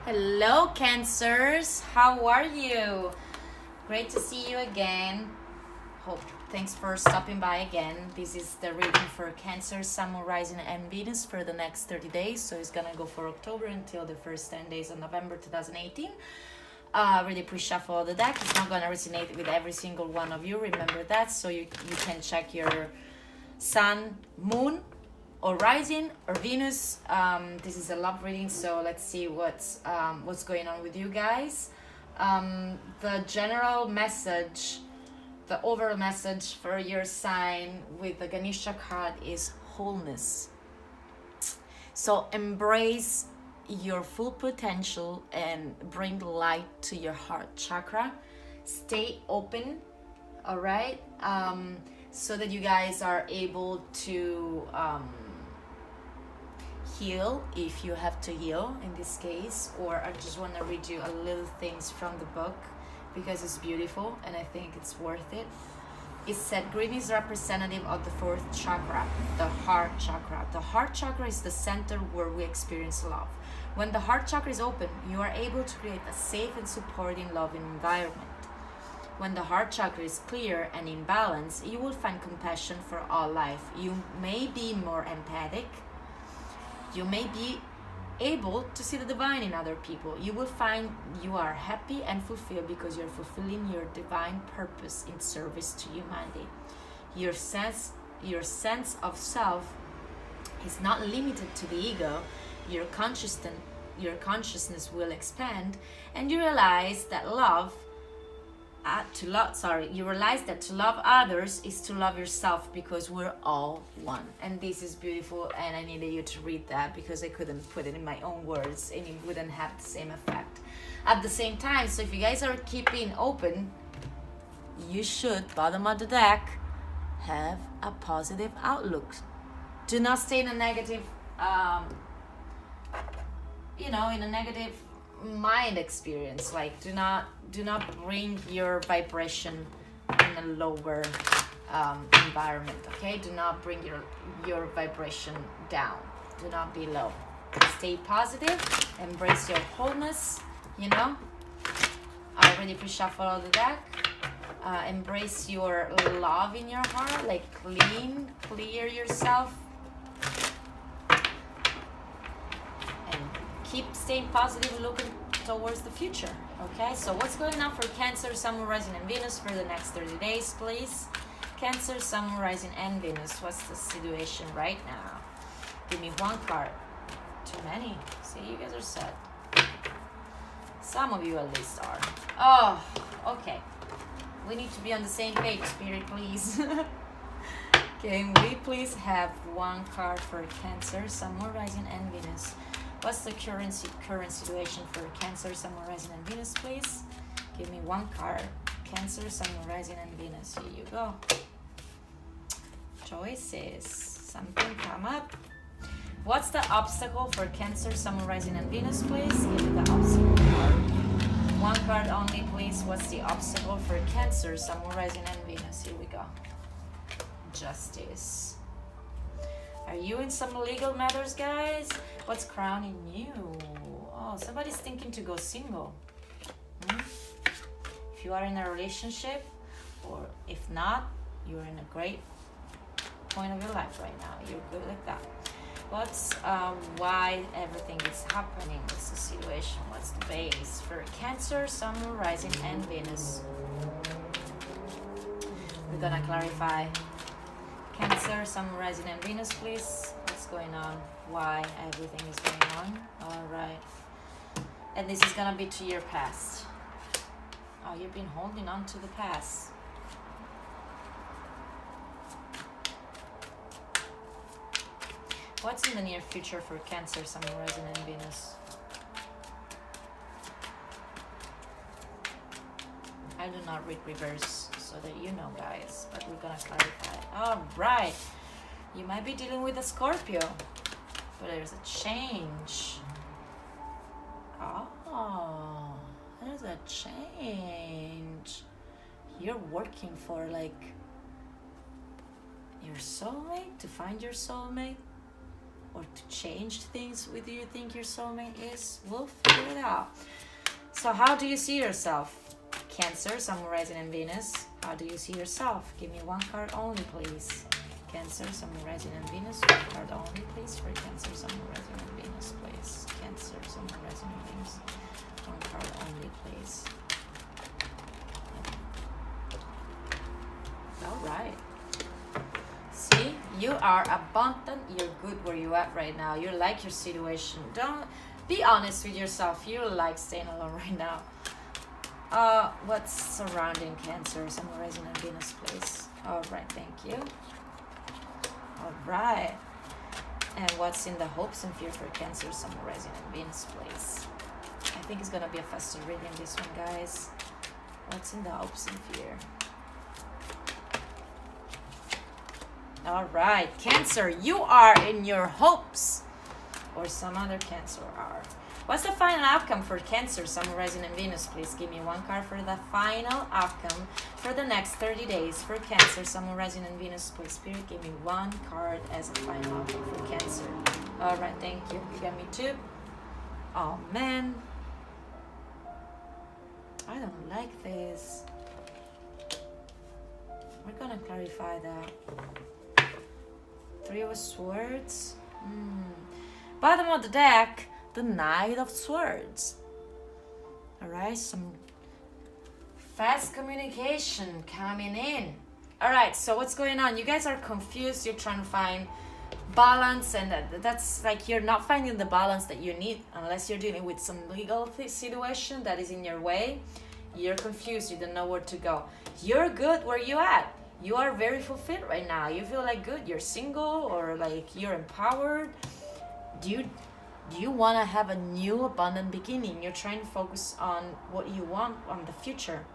Hello, Cancers. How are you? Great to see you again. Thanks for stopping by again. This is the reading for Cancer, Sun, Moon, Rising, and Venus for the next 30 days. So it's gonna go for October until the first 10 days of November 2018. Really pre-shuffle the deck. It's not gonna resonate with every single one of you. Remember that. So you can check your Sun, Moon, or Rising or Venus. This is a love reading, so let's see what's going on with you guys. The general message, the overall message for your sign with the Ganesha card is wholeness. So embrace your full potential and bring light to your heart chakra. Stay open, all right? So that you guys are able to heal if you have to heal in this case, or I just want to read you a little things from the book because it's beautiful and I think it's worth it. It said green is representative of the fourth chakra, the heart chakra. The heart chakra is the center where we experience love. When the heart chakra is open, you are able to create a safe and supporting loving environment. When the heart chakra is clear and in balance, you will find compassion for all life. You may be more empathic. You may be able to see the divine in other people. You will find you are happy and fulfilled because you're fulfilling your divine purpose in service to humanity. Your sense of self is not limited to the ego. Your consciousness will expand, and you realize that you realize that to love others is to love yourself because we're all one. And this is beautiful, and I needed you to read that because I couldn't put it in my own words and it wouldn't have the same effect. At the same time, so if you guys are keeping open, you should, bottom of the deck, have a positive outlook. Do not stay in a negative, in a negative mind experience. Like do not bring your vibration in a lower environment. Okay, do not bring your vibration down. Do not be low. Stay positive, embrace your wholeness. I already pre-shuffled the deck. Embrace your love in your heart, like clear yourself, and keep staying positive, looking towards the future. Okay, so what's going on for Cancer, Sun, Moon, Rising, and Venus for the next 30 days, please? Cancer, Sun, Moon, Rising, and Venus. What's the situation right now? Give me one card. Too many. See, you guys are set. Some of you at least are. Oh, okay. We need to be on the same page, Spirit, please. Can we please have one card for Cancer, Sun, Moon, Rising, and Venus? What's the current situation for Cancer, Sun, Moon, Rising, and Venus, please? Give me one card. Cancer, Sun, Moon, Rising, and Venus. Here you go. Choices. Something come up. What's the obstacle for Cancer, Sun, Moon, Rising, and Venus, please? Give me the obstacle card. One card only, please. What's the obstacle for Cancer, Sun, Moon, Rising, and Venus? Here we go. Justice. Are you in some legal matters, guys? What's crowning you? Oh, somebody's thinking to go single. If you are in a relationship, or if not, you're in a great point of your life right now. You're good like that. What's why everything is happening? What's the situation? What's the base for Cancer, Sun, Moon, Rising, and Venus? We're gonna clarify. Cancer, Sun, Moon, Rising, and Venus, please. What's going on? Why everything is going on? All right. And this is gonna be to your past. Oh, you've been holding on to the past. What's in the near future for Cancer, Sun, Moon, Rising, and Venus? I do not read reverse, so that you know, guys, but we're gonna clarify. All right. You might be dealing with a Scorpio, but there's a change. Oh, there's a change. You're working for like your soulmate, to find your soulmate, or to change things with you think your soulmate is? We'll figure it out. So how do you see yourself? Cancer, Sun, Moon, Rising, and Venus. How do you see yourself? Give me one card only, please. Cancer, Sun, Moon, Rising, and Venus. One card only, please, for Cancer, Sun, Moon, Rising, and Venus, please. Cancer, Sun, Moon, Rising, and Venus. One card only, please. All right. See, you are abundant. You're good where you at right now. You like your situation. Don't be honest with yourself. You like staying alone right now. What's surrounding Cancer, Sun, Moon, Rising, and Venus, please? All right, thank you. All right. And what's in the hopes and fear for Cancer, Sun, Moon, Rising, and Venus, please? I think it's gonna be a festive reading, this one, guys. What's in the hopes and fear? All right, Cancer, you are in your hopes, or some other Cancer are. What's the final outcome for Cancer, Sun, Moon, Rising, and Venus? Please give me one card for the final outcome for the next 30 days for Cancer, Sun, Moon, Rising, and Venus. Please, Spirit, give me one card as a final outcome for Cancer. All right, thank you. You got me two. Oh, man. I don't like this. We're gonna clarify that. Three of Swords. Bottom of the deck, the Knight of Swords. Alright, some fast communication coming in. Alright, so what's going on? You guys are confused. You're trying to find balance, and that's like you're not finding the balance that you need unless you're dealing with some legal situation that is in your way. You're confused. You don't know where to go. You're good where you at. You are very fulfilled right now. You feel like good. You're single, or like you're empowered. Do you want to have a new abundant beginning? You're trying to focus on what you want on the future.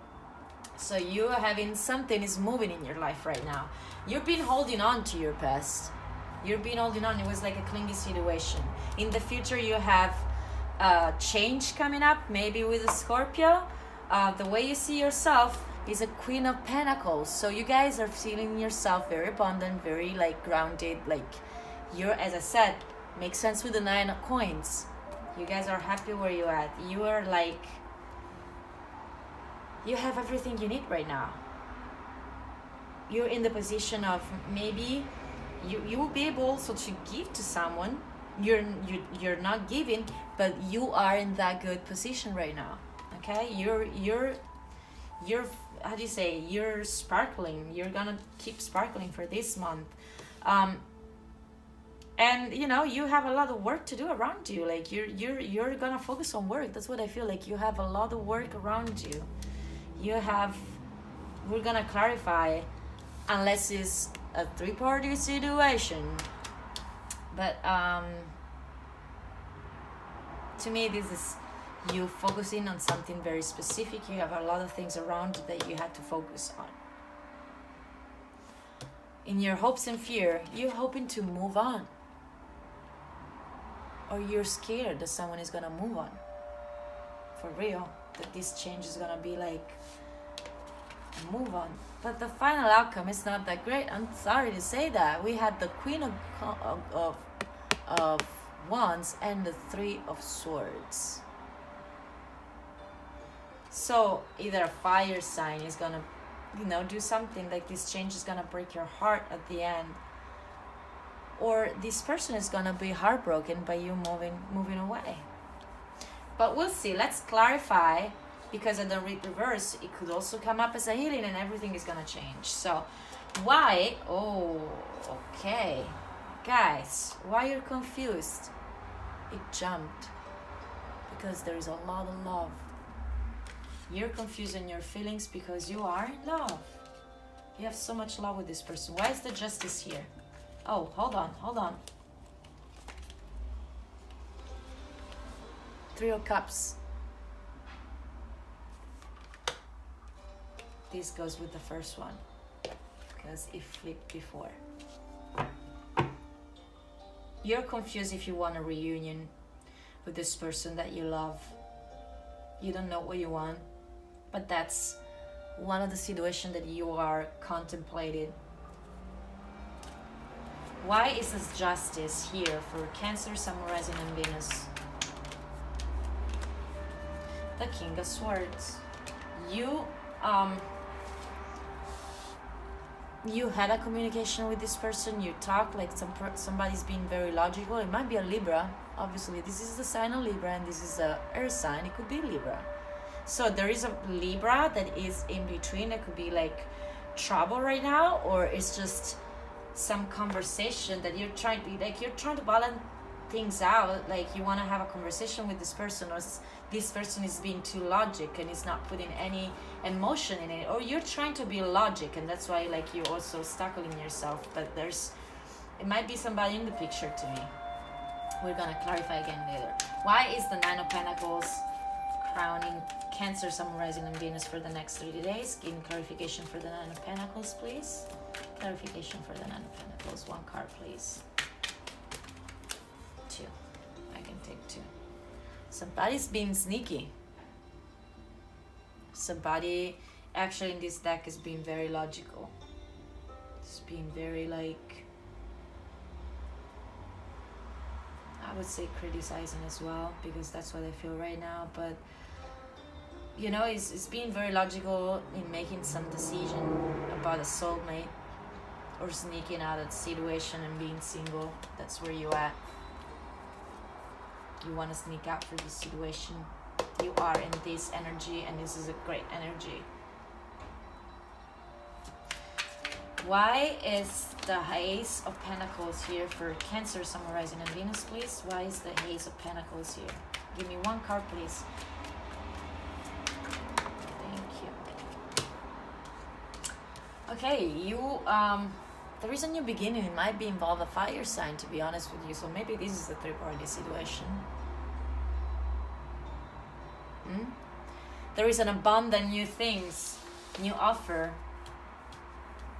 So you are having something is moving in your life right now. You've been holding on to your past. You've been holding on. It was like a clingy situation. In the future, you have change coming up, maybe with a Scorpio. The way you see yourself is a Queen of Pentacles. So you guys are feeling yourself very abundant, very like grounded, like you're, as I said, makes sense with the Nine of Coins. You guys are happy where you at. You are like, you have everything you need right now. You're in the position of maybe you will be able also to give to someone. You're not giving, but you are in that good position right now. Okay, you're how do you say, you're sparkling. You're gonna keep sparkling for this month. And you know, you have a lot of work to do around you. Like you're gonna focus on work. That's what I feel like. You have a lot of work around you. We're gonna clarify, unless it's a three-party situation. But to me, this is you focusing on something very specific. You have a lot of things around you that you had to focus on. In your hopes and fear, you're hoping to move on. Or you're scared that someone is gonna move on. For real. That this change is gonna be like a move on. But the final outcome is not that great. I'm sorry to say that. We had the Queen of Wands and the Three of Swords. So either a fire sign is gonna, you know, do something like this change is gonna break your heart at the end, or this person is gonna be heartbroken by you moving away. But we'll see. Let's clarify, because at the reverse it could also come up as a healing and everything is gonna change. So why? Oh, okay, guys, why you're confused? It jumped because there is a lot of love. You're confused in your feelings because you are in love. You have so much love with this person. Why is the Justice here? Oh, hold on. Three of Cups. This goes with the first one because it flipped before. You're confused if you want a reunion with this person that you love. You don't know what you want. But that's one of the situations that you are contemplating. Why is this justice here for Cancer, Sun, Rising, and Venus? The King of Swords. You had a communication with this person. You talk like somebody's being very logical. It might be a Libra. Obviously, this is the sign of Libra, and this is a Earth sign. It could be Libra. So there is a Libra that is in between. It could be like trouble right now, or it's just some conversation that you're trying to balance things out. Like you want to have a conversation with this person, or this person is being too logic and is not putting any emotion in it, or you're trying to be logic, and that's why like you're also stuck in yourself. But it might be somebody in the picture to me. We're gonna clarify again later. Why is the Nine of Pentacles crowning Cancer, Sun, Rising, and Venus for the next 30 days? Give me clarification for the Nine of Pentacles, please. Clarification for the Nine of Pentacles. One card, please. Two. I can take two. Somebody's being sneaky. Somebody actually in this deck is being very logical. It's being very like, I would say criticizing as well, because that's what I feel right now. But you know, it's being very logical in making some decision about a soulmate, or sneaking out of the situation and being single. That's where you at. You want to sneak out for this situation. You are in this energy, and this is a great energy. Why is the Ace of Pentacles here for Cancer, Sun, Rising, and Venus, please? Why is the Ace of Pentacles here? Give me one card, please. Thank you. Okay, there is a new beginning. It might be involve a fire sign, to be honest with you. So maybe this is a three-party situation. There is an abundant new things, new offer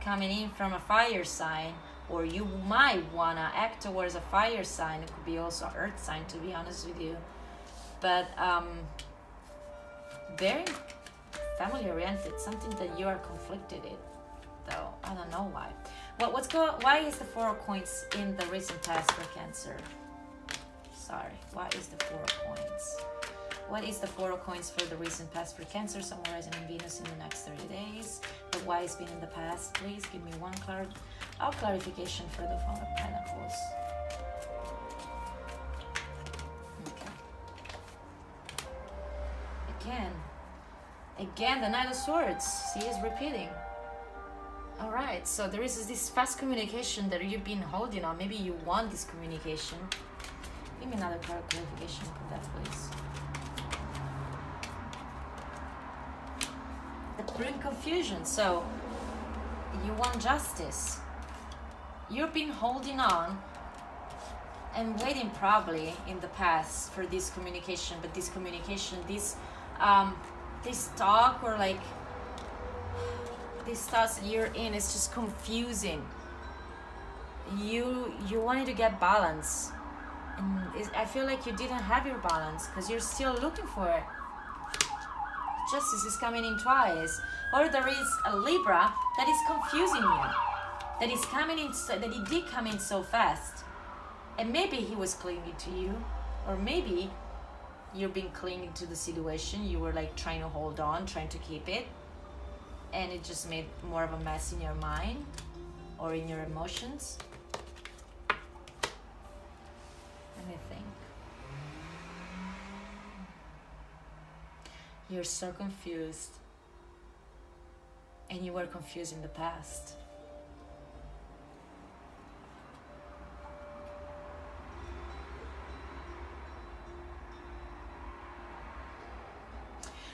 coming in from a fire sign, or you might want to act towards a fire sign. It could be also an earth sign, to be honest with you. But very family oriented, something that you are conflicted in, though. I don't know why. Why is the Four of Coins in the recent past for Cancer? Sorry, why is the Four of Coins? What is the Four of Coins for the recent past for Cancer, Sun, Rising, and Venus in the next 30 days? The why has been in the past, please. Give me one card. Clarification for the Four of Pentacles. Okay. Again, the Knight of Swords. See, it's repeating. Alright, so there is this fast communication that you've been holding on. Maybe you want this communication. Give me another card clarification for that, please. Bring confusion. So you want justice. You've been holding on and waiting probably in the past for this communication, but this communication, this talk, or like this thoughts that you're in, is just confusing. You wanted to get balance, and I feel like you didn't have your balance because you're still looking for it. Justice is coming in twice, or there is a Libra that is confusing you, that is coming in, that he did come in so fast, and maybe he was clinging to you, or maybe you've been clinging to the situation. You were like trying to hold on, trying to keep it, and it just made more of a mess in your mind or in your emotions. Let me think. You're so confused, and you were confused in the past.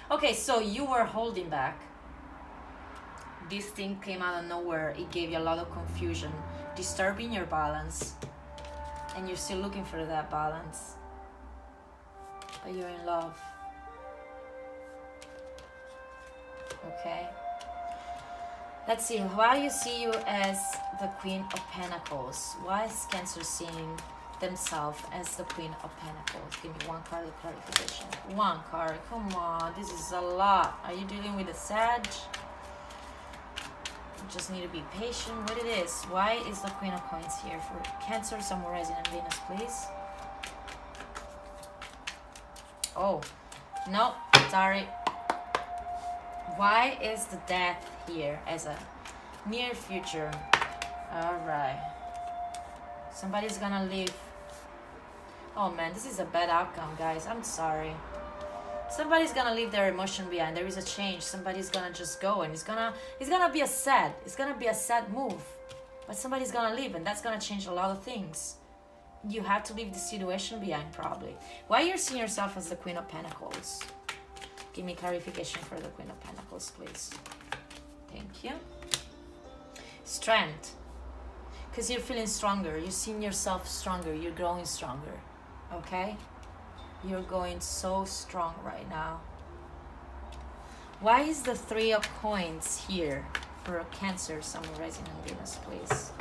Okay, so you were holding back. This thing came out of nowhere. It gave you a lot of confusion, disturbing your balance, and you're still looking for that balance. But you're in love. Okay, let's see. Why you see you as the Queen of Pentacles? Why is Cancer seeing themselves as the Queen of Pentacles? Give me one card of clarification. One card. Come on, this is a lot. Are you dealing with a Sag? just need to be patient. What it is? Why is the Queen of Coins here for Cancer, Sun, Rising, and Venus, please? Oh, no, sorry. Why is the Death here as a near future? All right. Somebody's gonna leave. Oh man, this is a bad outcome, guys. I'm sorry. Somebody's gonna leave their emotion behind. There is a change. Somebody's gonna just go, and it's gonna be a sad. It's gonna be a sad move, but somebody's gonna leave, and that's gonna change a lot of things. You have to leave the situation behind, probably. Why you're seeing yourself as the Queen of Pentacles? Give me clarification for the Queen of Pentacles, please. Thank you. Strength, because you're feeling stronger. You're seeing yourself stronger. You're growing stronger. Okay. You're going so strong right now. Why is the Three of Coins here for a Cancer, Sun, Rising, and Venus, please?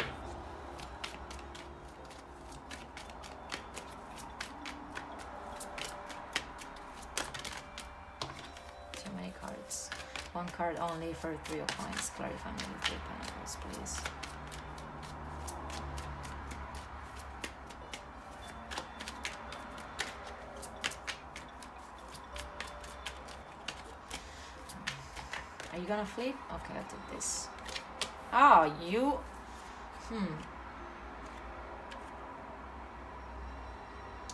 Too many cards. One card only for Three of Coins. Clarify me the Three of Pentacles, please. Are you gonna flip? Okay, I'll take this. Oh, you...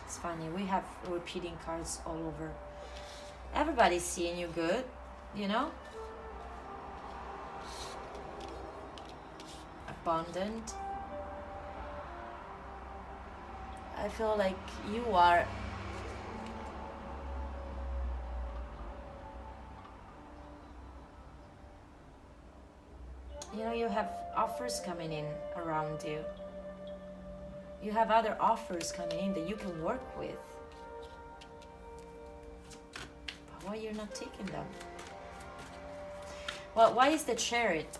It's funny, we have repeating cards all over. Everybody's seeing you good, you know? Abundant. I feel like you are... You know, you have offers coming in around you. You have other offers coming in that you can work with. But why you're not taking them? Well, why is the Chariot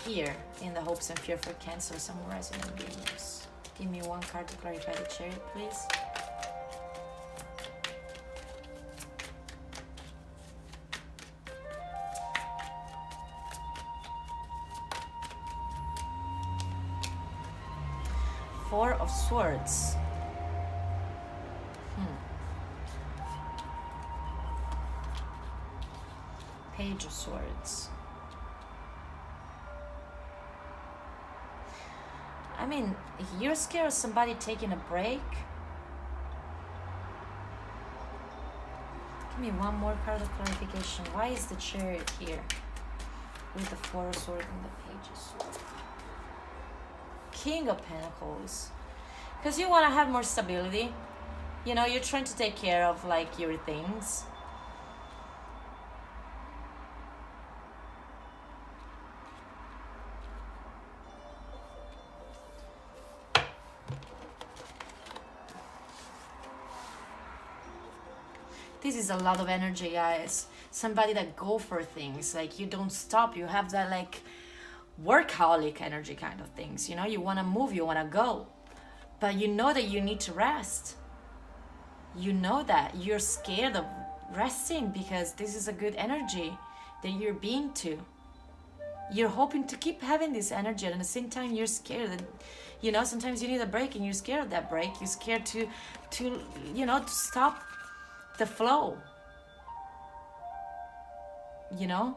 here in the hopes and fear for Cancer, Sun, Rising, and Venus? Give me one card to clarify the Chariot, please. Four of Swords. Page of Swords. I mean, you're scared of somebody taking a break. Give me one more card of clarification. Why is the Chariot here with the Four of Swords and the Page of Swords? King of Pentacles, because you want to have more stability. You know, you're trying to take care of like your things. This is a lot of energy, guys. Somebody that go for things, like you don't stop. You have that like workaholic energy kind of things, you know, you want to move, you want to go, but you know that you need to rest. You know that you're scared of resting because this is a good energy that you're being to. You're hoping to keep having this energy, and at the same time you're scared that, you know, sometimes you need a break and you're scared of that break. You're scared to you know, to stop the flow, you know.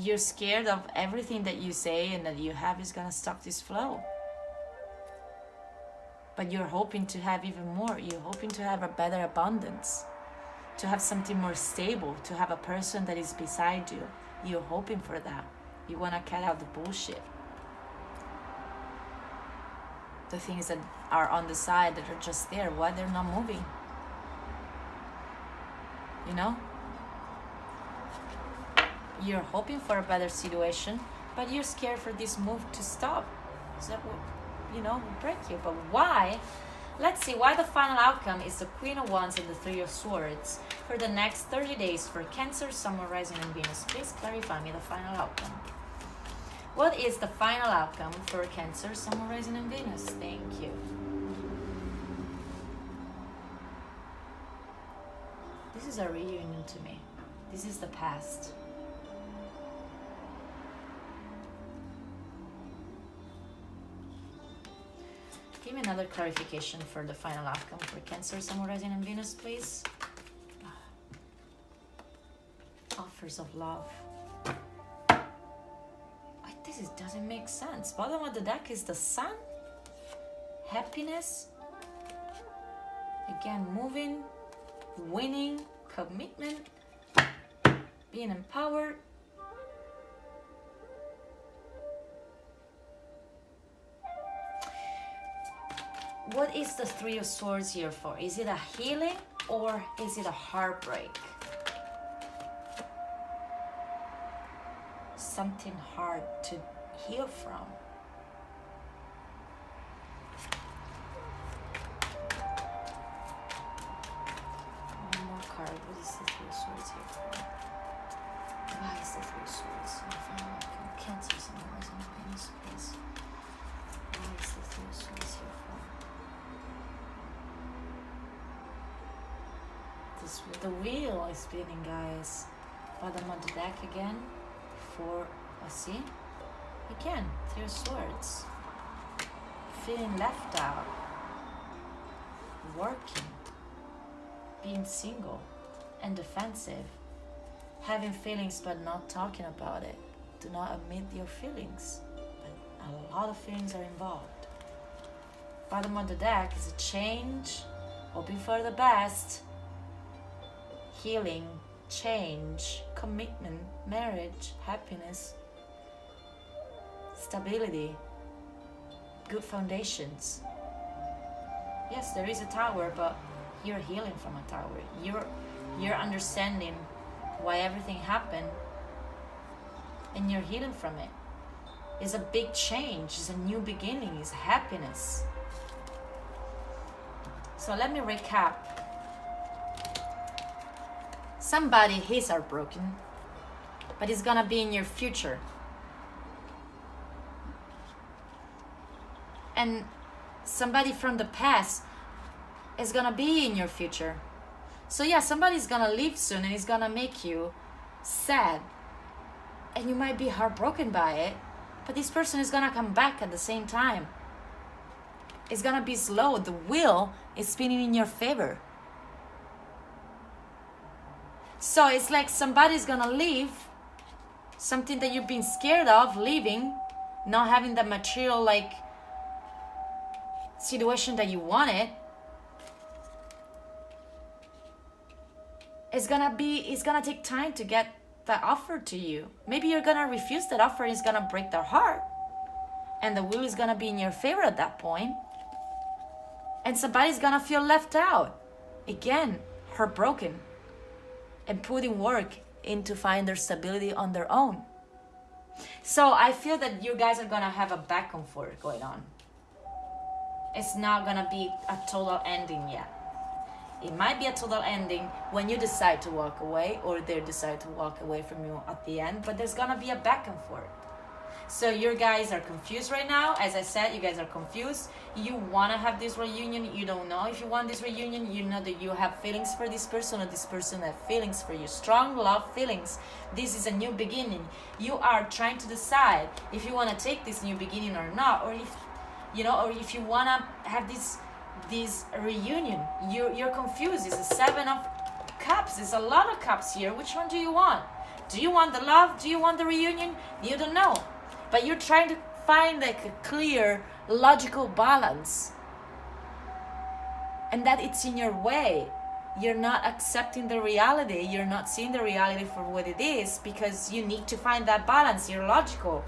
You're scared of everything that you say and that you have is gonna stop this flow. But you're hoping to have even more. You're hoping to have a better abundance, to have something more stable, to have a person that is beside you. You're hoping for that. You wanna cut out the bullshit. The things that are on the side that are just there, why they're not moving. You know? You're hoping for a better situation, but you're scared for this move to stop. So that will, you know, break you. But why? Let's see why the final outcome is the Queen of Wands and the Three of Swords for the next 30 days for Cancer, Sun, Rising, and Venus. Please clarify me the final outcome. What is the final outcome for Cancer, Sun, Rising, and Venus? Thank you. This is a reunion to me. This is the past. Give me another clarification for the final outcome for Cancer, Sun, Rising, and Venus, please. Offers of love. This doesn't make sense. Bottom of the deck is the Sun. Happiness. Again, moving, winning, commitment, being empowered. What is the Three of Swords here for? Is it a healing or is it a heartbreak? Something hard to heal from. One more card. What is the Three of Swords here for? Why is the Three of Swords? Cancer, Sun, Rising, and Venus, please. Why is the Three of Swords here for? This, the wheel is spinning, guys. Bottom of the deck again. See? Again, Three of Swords. Feeling left out. Working. Being single and defensive. Having feelings but not talking about it. Do not admit your feelings. But a lot of feelings are involved. Bottom of the deck is a change. Hoping for the best. Healing. Change, commitment, marriage, happiness, stability, good foundations. Yes, there is a tower, but you're healing from a tower. You're understanding why everything happened, and you're healing from it. It's a big change. It's a new beginning. It's happiness. So let me recap. Somebody is heartbroken, but it's gonna be in your future. And somebody from the past is gonna be in your future. So yeah, somebody's gonna leave soon and it's gonna make you sad. And you might be heartbroken by it, but this person is gonna come back at the same time. It's gonna be slow. The wheel is spinning in your favor. So it's like somebody's gonna leave, something that you've been scared of leaving, not having the material like situation that you wanted. It's gonna take time to get that offer to you. Maybe you're gonna refuse that offer and it's gonna break their heart. And the wheel is gonna be in your favor at that point. And somebody's gonna feel left out. Again, heartbroken. And putting work in to find their stability on their own. So I feel that you guys are gonna have a back and forth going on. It's not gonna be a total ending yet. It might be a total ending when you decide to walk away or they decide to walk away from you at the end, but there's gonna be a back and forth. So you guys are confused right now. As I said, you guys are confused. You want to have this reunion. You don't know if you want this reunion. You know that you have feelings for this person or this person has feelings for you. Strong love feelings. This is a new beginning. You are trying to decide if you want to take this new beginning or not, or if or if you want to have this reunion. You're confused. It's a 7 of Cups. There's a lot of cups here. Which one do you want? Do you want the love? Do you want the reunion? You don't know. But you're trying to find like a clear, logical balance. And that it's in your way. You're not accepting the reality. You're not seeing the reality for what it is because you need to find that balance. You're logical.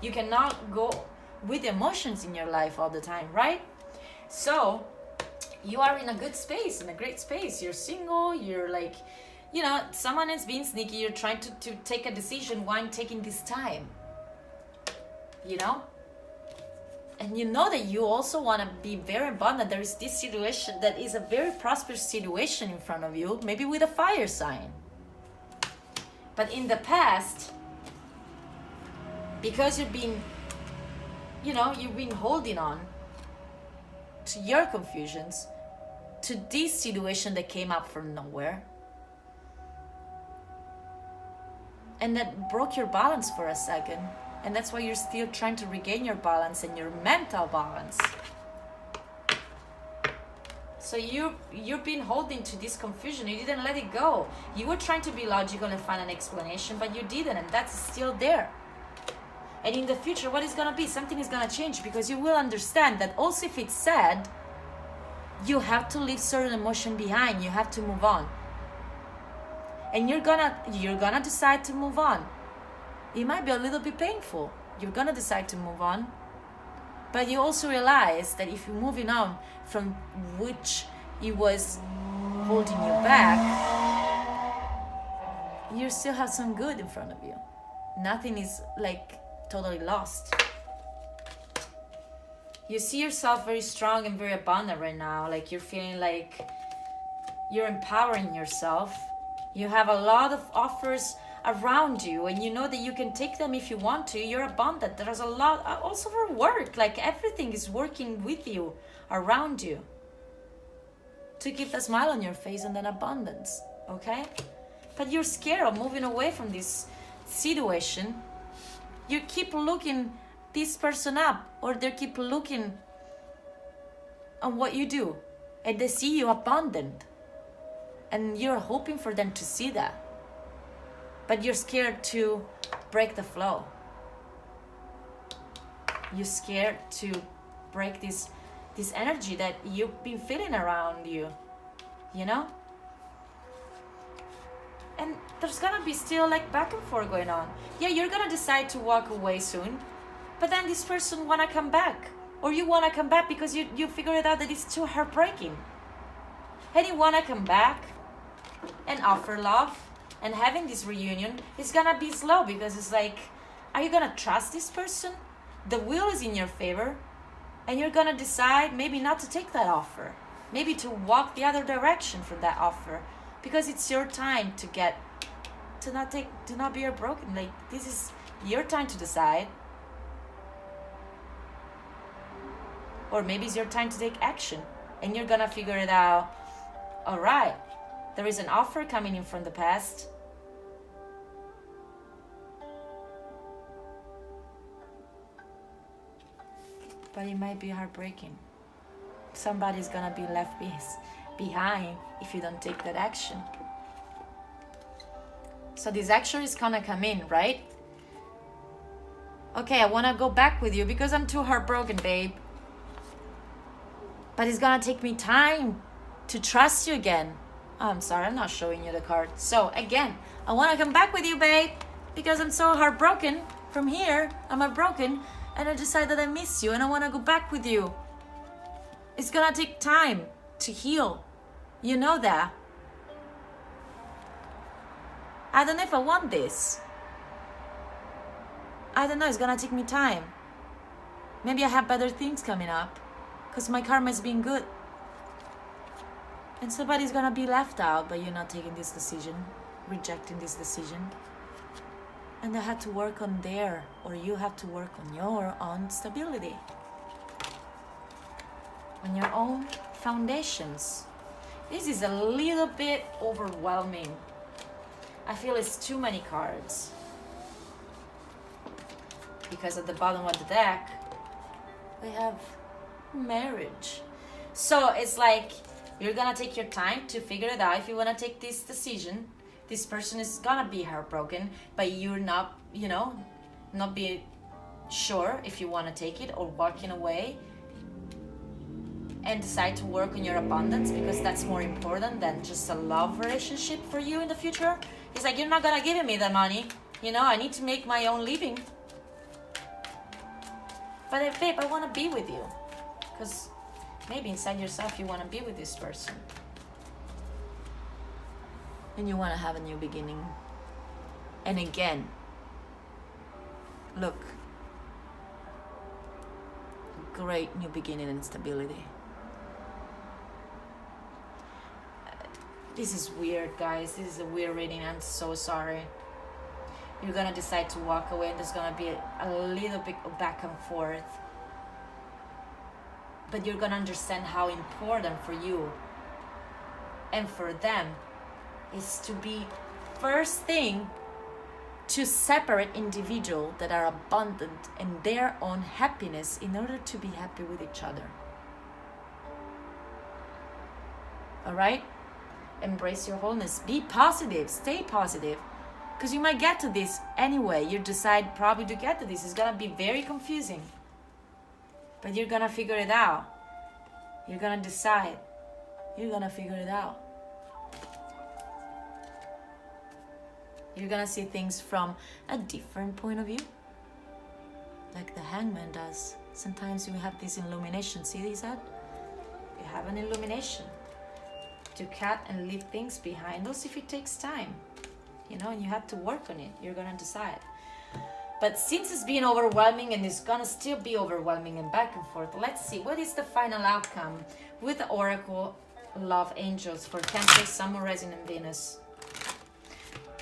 You cannot go with emotions in your life all the time, right? So you are in a good space, in a great space. You're single. You're like, someone is being sneaky. You're trying to take a decision. Why I'm taking this time? And you know that you also want to be very abundant. There is this situation that is a very prosperous situation in front of you, maybe with a fire sign. But in the past, because you've been holding on to your confusions, to this situation that came up from nowhere, And that broke your balance for a second. And that's why you're still trying to regain your balance and your mental balance. So you've been holding to this confusion. You didn't let it go. You were trying to be logical and find an explanation, but you didn't, and that's still there. And in the future, what is gonna be? Something is gonna change, because you will understand that also if it's sad, you have to leave certain emotion behind. You have to move on. And you're gonna decide to move on. It might be a little bit painful. You're gonna decide to move on. But you also realize that if you're moving on from which it was holding you back, you still have some good in front of you. Nothing is like totally lost. You see yourself very strong and very abundant right now. Like you're feeling like you're empowering yourself. You have a lot of offers around you, and you know that you can take them if you want to. You're abundant. There's a lot also for work. Like everything is working with you, around you, to keep a smile on your face and then abundance. Okay? But you're scared of moving away from this situation. You keep looking this person up, or they keep looking on what you do, and they see you abundant, and you're hoping for them to see that. But you're scared to break the flow. You're scared to break this energy that you've been feeling around you, you know? And there's gonna be still like back and forth going on. Yeah, you're gonna decide to walk away soon, but then this person wanna come back. Or you wanna come back because you figured out that it's too heartbreaking. And you wanna come back and offer love. And having this reunion is gonna be slow, because it's like, are you gonna trust this person? The will is in your favor, and you're gonna decide maybe not to take that offer, maybe to walk the other direction from that offer, because it's your time to not be heartbroken. Like, this is your time to decide. Or maybe it's your time to take action, and you're gonna figure it out. All right, there is an offer coming in from the past. But it might be heartbreaking. Somebody's gonna be left behind if you don't take that action. So this action is gonna come in, right? Okay, I wanna go back with you because I'm too heartbroken, babe. But it's gonna take me time to trust you again. Oh, I'm sorry, I'm not showing you the card. So again, I wanna come back with you, babe, because I'm so heartbroken. From here, I'm heartbroken. And I decide that I miss you and I want to go back with you. It's gonna take time to heal. You know that. I don't know if I want this. I don't know, it's gonna take me time. Maybe I have better things coming up, because my karma's been good. And somebody's gonna be left out by you not taking this decision, rejecting this decision. And they have to work on their, or you have to work on your own stability, on your own foundations. This is a little bit overwhelming. I feel it's too many cards, because at the bottom of the deck we have marriage. So it's like you're gonna take your time to figure it out if you want to take this decision. This person is gonna be heartbroken, but you're not, not be sure if you want to take it, or walking away and decide to work on your abundance, because that's more important than just a love relationship for you in the future. It's like, you're not gonna give me the money, I need to make my own living. But babe, I want to be with you, because maybe inside yourself you want to be with this person. And you want to have a new beginning. And again, look, great new beginning and stability. This is weird, guys. This is a weird reading. I'm so sorry. You're gonna decide to walk away, and there's gonna be a little bit of back and forth. But you're gonna understand how important for you and for them is to be first thing two separate individuals that are abundant in their own happiness in order to be happy with each other. All right? Embrace your wholeness. Be positive. Stay positive. Because you might get to this anyway. You decide probably to get to this. It's going to be very confusing. But you're going to figure it out. You're going to decide. You're going to figure it out. You're going to see things from a different point of view. Like the hangman does. Sometimes you have this illumination. See this head? You have an illumination. To cut and leave things behind us if it takes time. You know, and you have to work on it. You're going to decide. But since it's been overwhelming and it's going to still be overwhelming and back and forth, let's see. What is the final outcome with the Oracle Love Angels for Cancer, Sun, Moon, Rising, and Venus?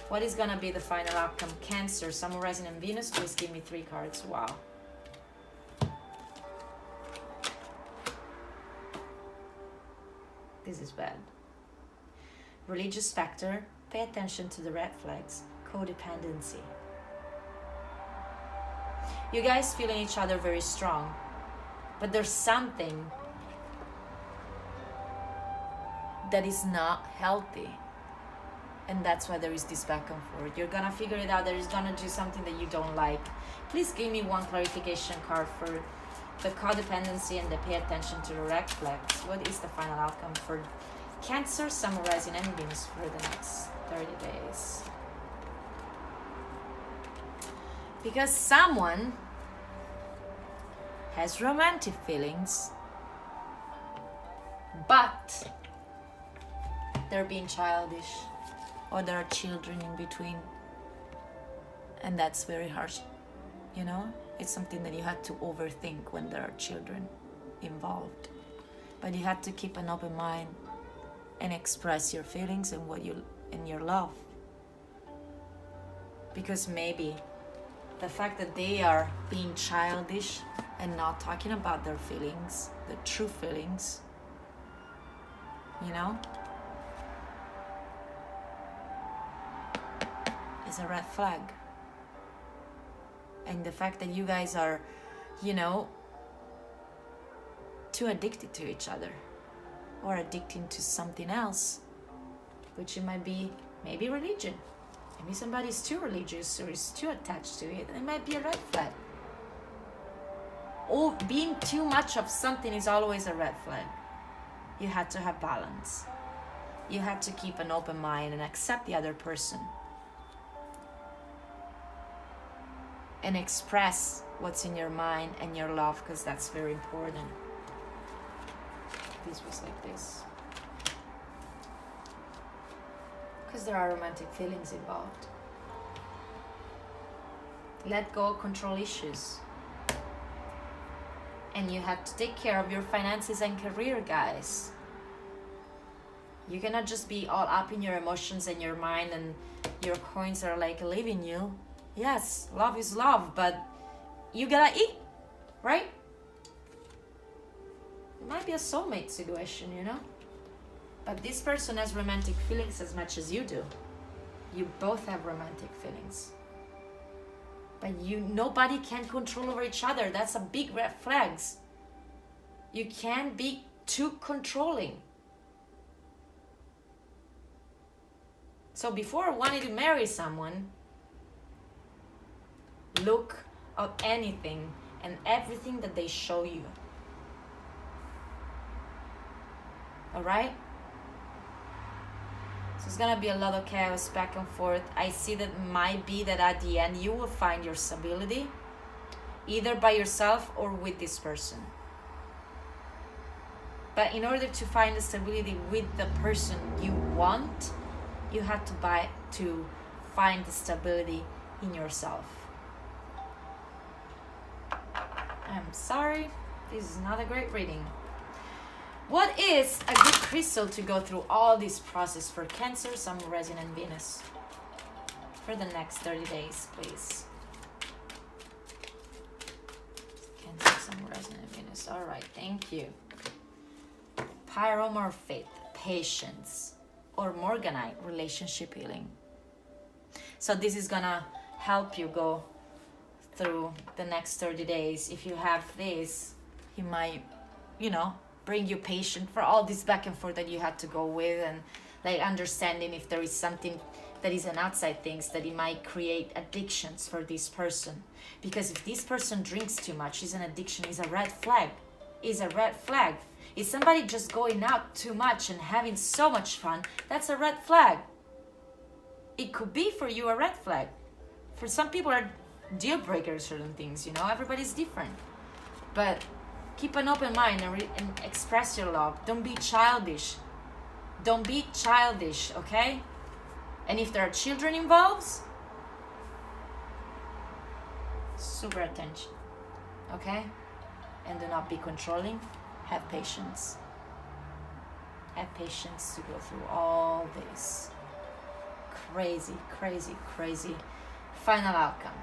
What is going to be the final outcome? Cancer, Sun, Moon, Rising, and Venus. Please give me 3 cards. Wow. This is bad. Religious factor. Pay attention to the red flags. Codependency. You guys feeling each other very strong. But there's something that is not healthy. And that's why there is this back and forth. You're going to figure it out. There is going to do something that you don't like. Please give me 1 clarification card for the codependency and the pay attention to the red flags. What is the final outcome for Cancer, Sun, Rising, and Venus for the next 30 days? Because someone has romantic feelings, but they're being childish, or there are children in between, and that's very harsh. You know, it's something that you have to overthink when there are children involved, but you have to keep an open mind and express your feelings and what you and your love, because maybe the fact that they are being childish and not talking about their feelings, the true feelings, you know, is a red flag. And the fact that you guys are, you know, too addicted to each other, or addicting to something else, which it might be maybe religion. Maybe somebody's too religious or is too attached to it. It might be a red flag. Or being too much of something is always a red flag. You have to have balance. You have to keep an open mind and accept the other person. And express what's in your mind and your love, because that's very important. This was like this. Because there are romantic feelings involved. Let go of control issues. And you have to take care of your finances and career, guys. You cannot just be all up in your emotions and your mind and your coins are like leaving you. Yes, love is love, but you gotta eat, right? It might be a soulmate situation, you know? But this person has romantic feelings as much as you do. You both have romantic feelings. But nobody can control over each other. That's a big red flag. You can't be too controlling. So before wanting to marry someone, look at anything and everything that they show you. Alright? So it's gonna be a lot of chaos back and forth. I see that might be that at the end you will find your stability, either by yourself or with this person. But in order to find the stability with the person you want, you have to find the stability in yourself. I'm sorry, this is not a great reading. What is a good crystal to go through all this process for Cancer, Sun, Rising, and Venus for the next 30 days, please? Cancer, Sun, Rising, and Venus. All right, thank you. Pyromorphite, patience, or Morganite, relationship healing. So this is gonna help you go through the next 30 days. If you have this, he might, bring you patient for all this back and forth that you had to go with, and like understanding if there is something that is an outside things that it might create addictions for this person. Because if this person drinks too much, is an addiction, is a red flag. Is a red flag. If somebody just going out too much and having so much fun, that's a red flag. It could be for you a red flag. For some people are deal breakers, certain things, everybody's different. But keep an open mind and express your love. Don't be childish. Don't be childish, okay? And if there are children involved, super attention, okay? And do not be controlling. Have patience. Have patience to go through all this crazy, crazy, crazy final outcome.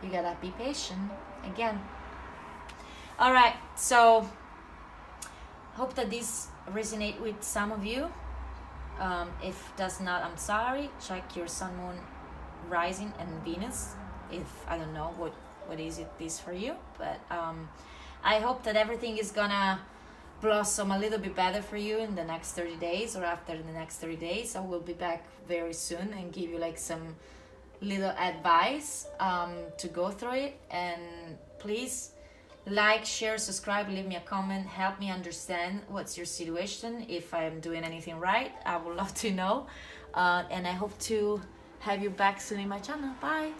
You gotta be patient again. All right, so hope that this resonate with some of you. If does not, I'm sorry. Check your sun, moon, rising, and Venus. If I don't know what is it this for you, but I hope that everything is gonna blossom a little bit better for you in the next 30 days or after the next 30 days. I will be back very soon and give you like some little advice to go through it. And please like, share, subscribe, leave me a comment, help me understand what's your situation. If I am doing anything right, I would love to know. And I hope to have you back soon in my channel. Bye.